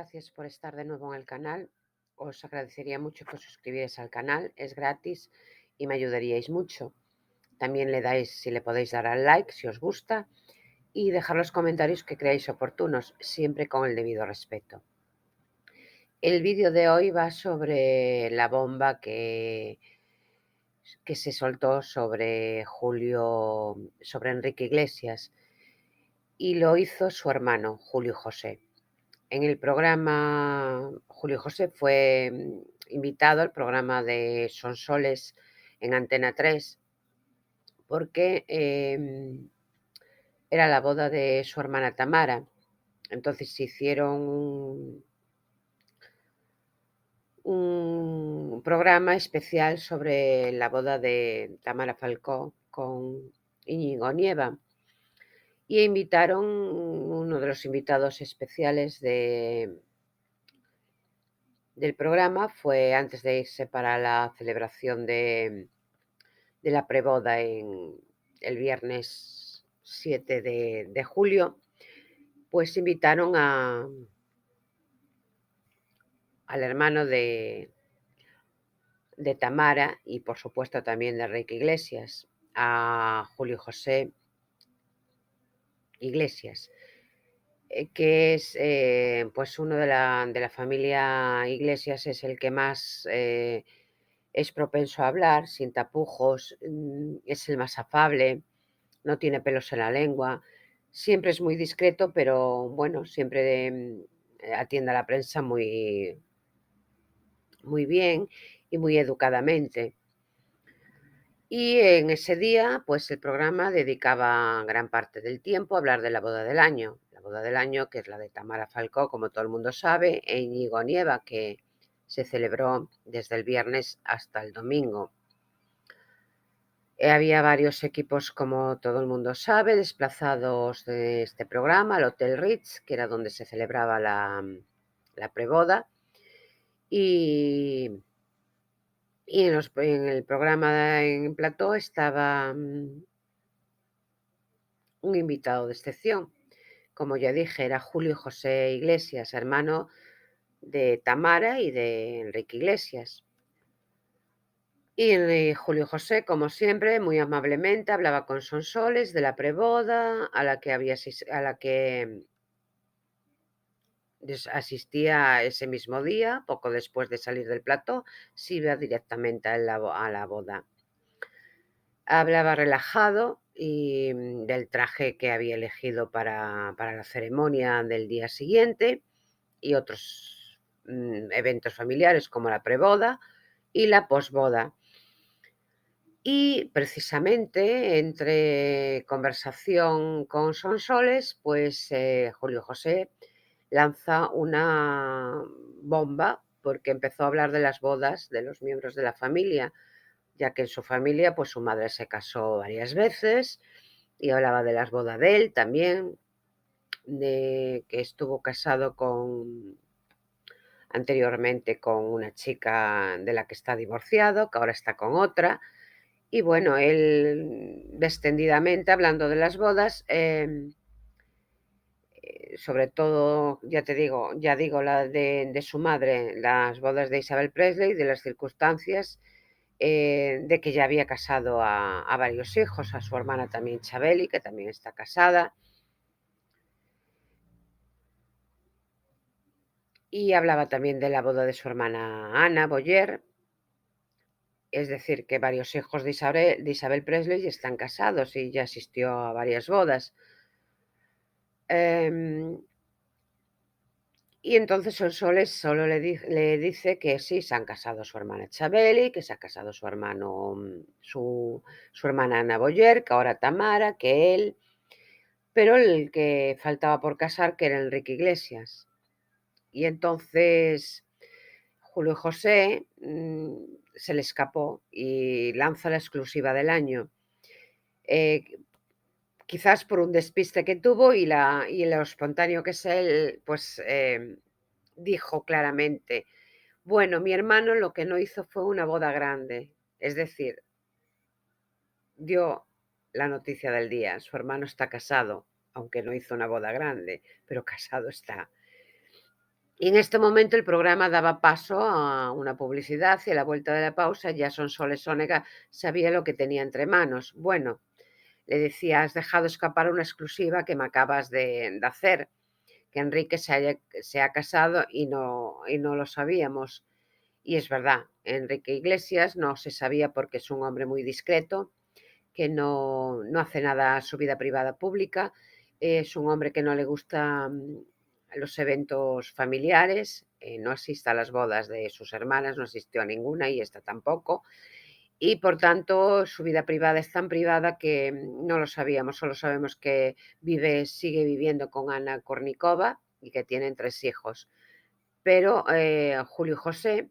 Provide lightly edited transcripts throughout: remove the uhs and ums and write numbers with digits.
gracias por estar de nuevo en el canal. Os agradecería mucho que os suscribierais al canal, es gratis y me ayudaríais mucho. También le dais, si le podéis dar al like, si os gusta, y dejar los comentarios que creáis oportunos, siempre con el debido respeto. El vídeo de hoy va sobre la bomba que se soltó sobre sobre Enrique Iglesias, y lo hizo su hermano, Julio José. En el programa, Julio José fue invitado al programa de Sonsoles en Antena 3 porque era la boda de su hermana Tamara. Entonces se hicieron un programa especial sobre la boda de Tamara Falcó con Íñigo Nieva. Y invitaron, uno de los invitados especiales del programa fue, antes de irse para la celebración de la preboda el viernes 7 de julio, pues invitaron al hermano de Tamara y por supuesto también de Enrique Iglesias, a Julio José Iglesias, que es pues uno de la familia Iglesias, es el que más es propenso a hablar sin tapujos, es el más afable, no tiene pelos en la lengua, siempre es muy discreto, pero bueno, siempre atiende a la prensa muy, muy bien y muy educadamente. Y en ese día, pues el programa dedicaba gran parte del tiempo a hablar de la boda del año. La boda del año, que es la de Tamara Falcó, como todo el mundo sabe, e Íñigo Nieva, que se celebró desde el viernes hasta el domingo. Había varios equipos, como todo el mundo sabe, desplazados de este programa al Hotel Ritz, que era donde se celebraba la preboda. Y en el programa en plató estaba un invitado de excepción. Como ya dije, era Julio José Iglesias, hermano de Tamara y de Enrique Iglesias. Y Julio José, como siempre, muy amablemente hablaba con Sonsoles de la preboda a la que asistía ese mismo día, poco después de salir del plató, se iba directamente a la boda. Hablaba relajado y del traje que había elegido para la ceremonia del día siguiente y otros eventos familiares como la preboda y la posboda. Y precisamente entre conversación con Sonsoles, pues Julio José lanza una bomba porque empezó a hablar de las bodas de los miembros de la familia, ya que en su familia pues su madre se casó varias veces y hablaba de las bodas de él también, de que estuvo casado anteriormente con una chica de la que está divorciado, que ahora está con otra. Y bueno, él extendidamente hablando de las bodas, sobre todo, ya digo, la de su madre, las bodas de Isabel Presley, de las circunstancias de que ya había casado a varios hijos, a su hermana también Chabeli, que también está casada, y hablaba también de la boda de su hermana Ana Boyer, es decir, que varios hijos de Isabel Presley están casados y ya asistió a varias bodas. Em, Y entonces Sonsoles solo le dice que sí, se han casado su hermana Chabeli, que se ha casado su hermano, su hermana Ana Boyer, que ahora Tamara, que él, pero el que faltaba por casar, que era Enrique Iglesias. Y entonces Julio José se le escapó y lanza la exclusiva del año. Eh, Quizás por un despiste que tuvo y lo espontáneo que es él, pues dijo claramente: bueno, mi hermano lo que no hizo fue una boda grande, es decir, dio la noticia del día. Su hermano está casado, aunque no hizo una boda grande, pero casado está. Y en este momento el programa daba paso a una publicidad y a la vuelta de la pausa ya Sonsoles Onega sabía lo que tenía entre manos. Bueno, le decía, has dejado escapar una exclusiva que me acabas de hacer, que Enrique se ha casado y no lo sabíamos. Y es verdad, Enrique Iglesias no se sabía porque es un hombre muy discreto, que no hace nada a su vida privada pública, es un hombre que no le gustan los eventos familiares, no asiste a las bodas de sus hermanas, no asistió a ninguna y esta tampoco, y por tanto su vida privada es tan privada que no lo sabíamos, solo sabemos que sigue viviendo con Ana Kournikova y que tienen 3 hijos. Pero Julio José,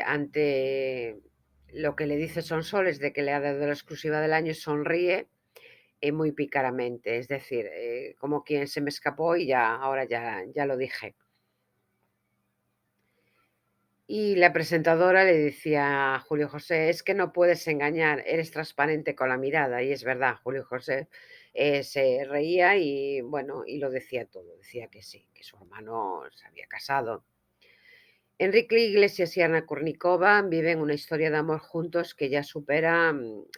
ante lo que le dice Sonsoles de que le ha dado la exclusiva del año, sonríe muy pícaramente, es decir, como quien se me escapó y ya, ahora ya lo dije. Y la presentadora le decía a Julio José, es que no puedes engañar, eres transparente con la mirada. Y es verdad, Julio José se reía y bueno, y lo decía todo, decía que sí, que su hermano se había casado. Enrique Iglesias y Ana Kournikova viven una historia de amor juntos que ya supera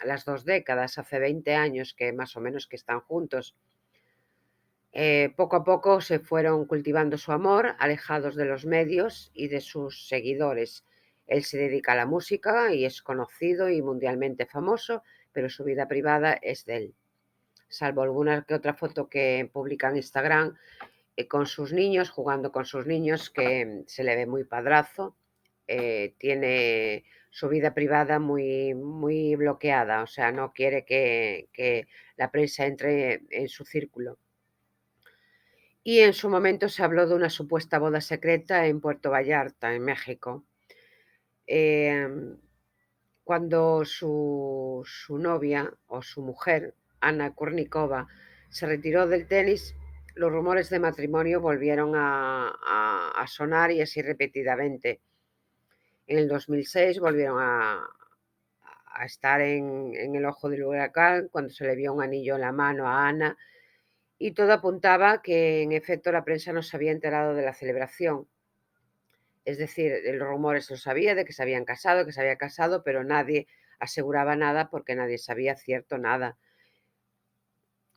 las 2 décadas, hace 20 años que más o menos que están juntos. Poco a poco se fueron cultivando su amor, alejados de los medios y de sus seguidores. Él se dedica a la música y es conocido y mundialmente famoso, pero su vida privada es de él. Salvo alguna que otra foto que publica en Instagram con sus niños, jugando con sus niños, que se le ve muy padrazo. Tiene su vida privada muy bloqueada, o sea, no quiere que la prensa entre en su círculo. Y en su momento se habló de una supuesta boda secreta en Puerto Vallarta, en México. Em, Cuando su novia o su mujer, Ana Kournikova, se retiró del tenis, los rumores de matrimonio volvieron a sonar y así repetidamente. En el 2006 volvieron a estar en el ojo del huracán cuando se le vio un anillo en la mano a Ana y todo apuntaba que en efecto la prensa no se había enterado de la celebración. Es decir, los rumores lo sabía de que se habían casado, que se había casado, pero nadie aseguraba nada porque nadie sabía cierto nada.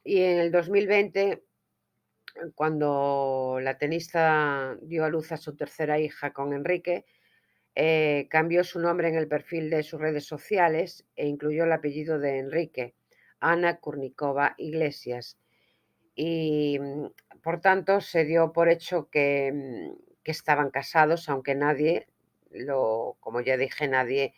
Y en el 2020, cuando la tenista dio a luz a su tercera hija con Enrique, cambió su nombre en el perfil de sus redes sociales e incluyó el apellido de Enrique, Ana Kournikova Iglesias. Y por tanto se dio por hecho que estaban casados, aunque nadie, como ya dije, nadie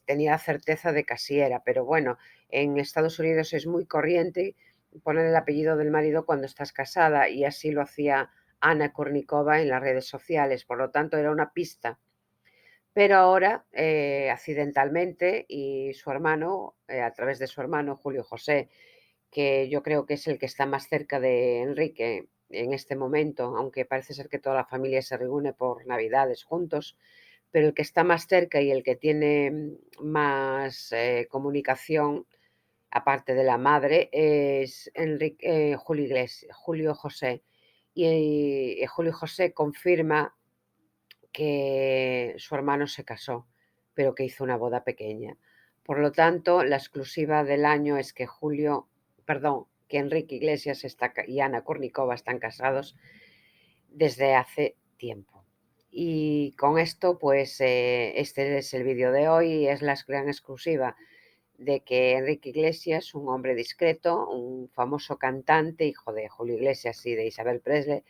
tenía certeza de que así era. Pero bueno, en Estados Unidos es muy corriente poner el apellido del marido cuando estás casada y así lo hacía Ana Kournikova en las redes sociales. Por lo tanto, era una pista. Pero ahora, accidentalmente, y su hermano, a través de su hermano Julio José, que yo creo que es el que está más cerca de Enrique en este momento, aunque parece ser que toda la familia se reúne por Navidades juntos, pero el que está más cerca y el que tiene más comunicación, aparte de la madre, es Julio José. Y Julio José confirma que su hermano se casó, pero que hizo una boda pequeña. Por lo tanto, la exclusiva del año es que Enrique Iglesias y Ana Kournikova están casados desde hace tiempo. Y con esto, pues este es el vídeo de hoy, es la gran exclusiva de que Enrique Iglesias, un hombre discreto, un famoso cantante, hijo de Julio Iglesias y de Isabel Presley,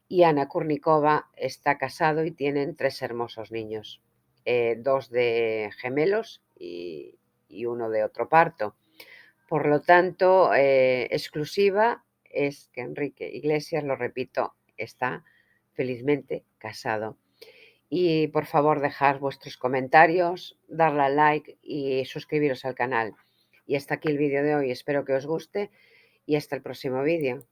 y Ana Kournikova está casado y tienen 3 hermosos niños, 2 de gemelos y uno de otro parto. Por lo tanto, exclusiva es que Enrique Iglesias, lo repito, está felizmente casado. Y por favor, dejad vuestros comentarios, darle a like y suscribiros al canal. Y hasta aquí el vídeo de hoy. Espero que os guste y hasta el próximo vídeo.